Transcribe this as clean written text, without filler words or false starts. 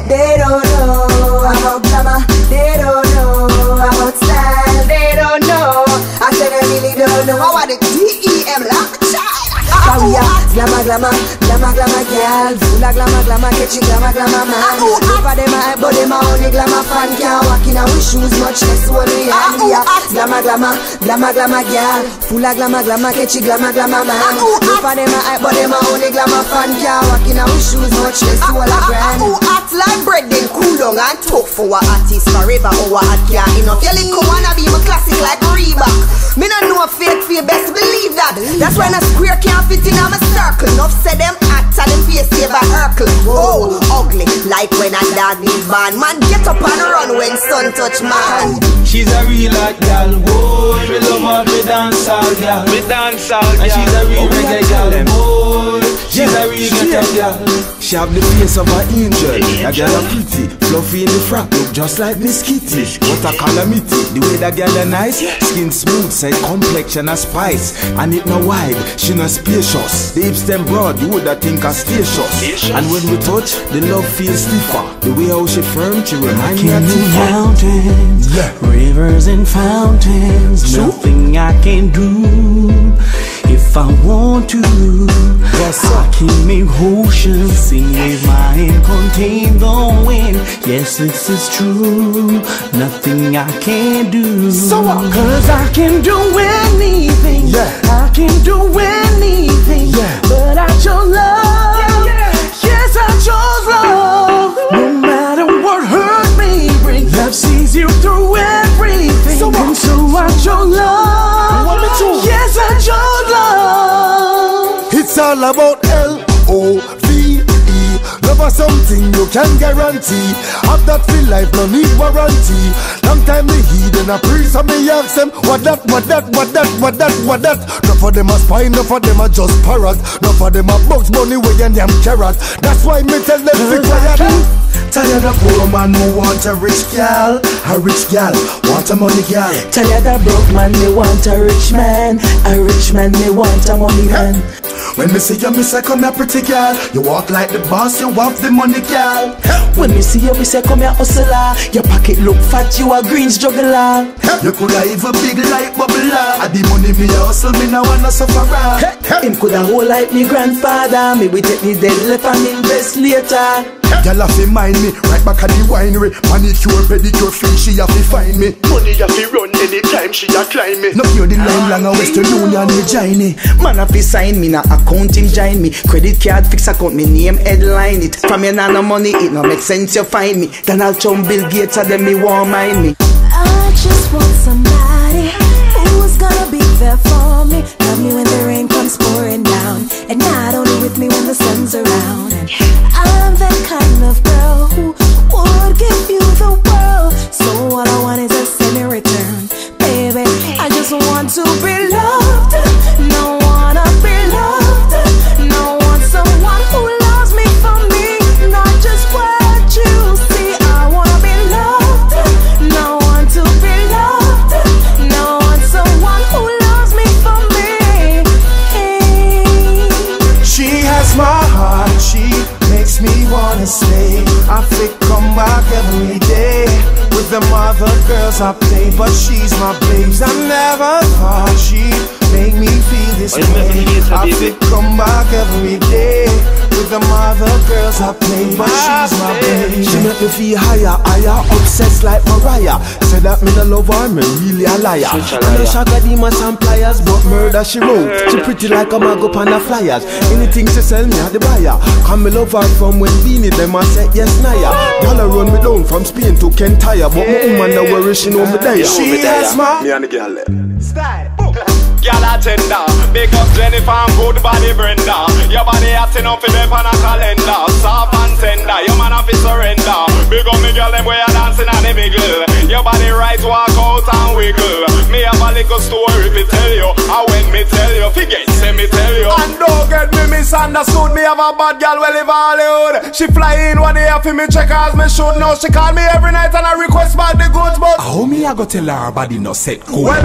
They don't know about glamour. They don't know about style. They don't know. I said I really don't know what the DEM like child. We are glamour, glamour, glamour, glamour girl. Full of glamour, glamour, catching glamour, glamour man. Look for them hype, but them a only glamour fan. Can't walk in our shoes, much less only hand. We are glamour, glamour, glamour, glamour girl. Full of glamour, glamour, catching glamour, glamour man. Look for them hype, but them a only glamour fan. Can't walk in our shoes, much less all a grand. Act like bread, then cool down and tough for a artist forever. Our art can't enough. You little wanna be my classic like Reebok. Me no know fake for your best believe that. That's why a square can't fit in my circle. Enough say them act and them face save a Urkel. Whoa, ugly like when a dog need van. Man get up and run when sun touch man. She's a real hot gal. Whoa, we love her, we dance all gal. We dance all gal. And she's a real reggae gal. Whoa, she's a real ghetto gal. She have the face of an angel. A girl a pretty, fluffy in the frock, look just like Miss Kitty. What a calamity, the way that girl a nice. Skin smooth, side complexion a spice. And it no wide, she no spacious. The hips them broad, you woulda think a spacious. And when we touch, the love feels stiffer. The way how she firm, she remind me of mountains, rivers and fountains. Nothing I can do if I want to. I can make oceans sing with my hand, contain the wind. Yes, this is true. Nothing I can do. Cause I can do anything. I can do anything. But I chose love. Yes, I chose love. No matter what hurt me brings, love sees you through everything. And so I chose love. Yes, I chose love. It's all about L-O-V-E. Love is something you can guarantee. Have that feel life, no need warranty. Long time they heed and a priest and me ask them what that. None for them a spy, none for them a just parrot. None for them a Bugs Bunny way and them carrot. That's why me tell them to quiet. Tired of poor man who want a rich gal. A rich gal want a money gal. Tired of broke man, me want a rich man. A rich man, me want a money man. When me see you, me say come here pretty girl. You walk like the boss, you have the money girl. When me see you, me say come here hustler. Your pocket look fat, you a greens juggler. You coulda even big like bubbler. I the money me hustle, me no wanna suffer. Him coulda hold like me grandfather. Me we take me dead left and invest later. Girl have to mind me, right back at the winery. Manicure, pedicure, free, she have to find me. Money have to run anytime she a climb me. No hear the line long and Western Union me join me. Man have to sign me, na account him join me. Credit card fix account, me name headline it. From your nana money, it no make sense you find me. Donald Trump, Bill Gates, and them me won't mind me. I just want somebody who's gonna be there for me. Love me when the rain comes pouring down, and not only with me when the sun's around. And I'm that kind of girl who would give you the world. So all I want is a semi return, baby. I just want to be loved. No wanna be loved. No want someone who loves me for me, not just what you see. I wanna be loved. No want to be loved. No want someone who loves me for me. She has my heart, she makes me wanna stay. I think come back every day. With them other girls I play, but she's my babes. I never thought she'd make me feel this way. I think come back every day. With them other girls I play, but she's my babe. She make me feel higher, obsessed like Mariah. Said that me no love her, me really a liar. I know she got demons and pliers, but murder she wrote. She pretty like a mag up on the flyers. Anything she sell me, I the buyer. Come me love her from when Beanie them I said yes Naya. Girl I run me down from Spain to Kentire, but my woman no worry, she know me there. She has my me and the girl there. Style. Girl a tender, big up Jennifer and good body Brenda. Your body hot enough for them on a calendar. Soft and tender, your man have to surrender. Big up me girl them where you dancing on the middle. Your body right walk out and wiggle. Me have a little story to tell you. And when me tell you, forget say me tell you. And don't get me misunderstood. Me have a bad girl well live Hollywood. She fly in one day for me check as me should know. She call me every night and I request back the goods, but how me I go tell her body no set cool? well,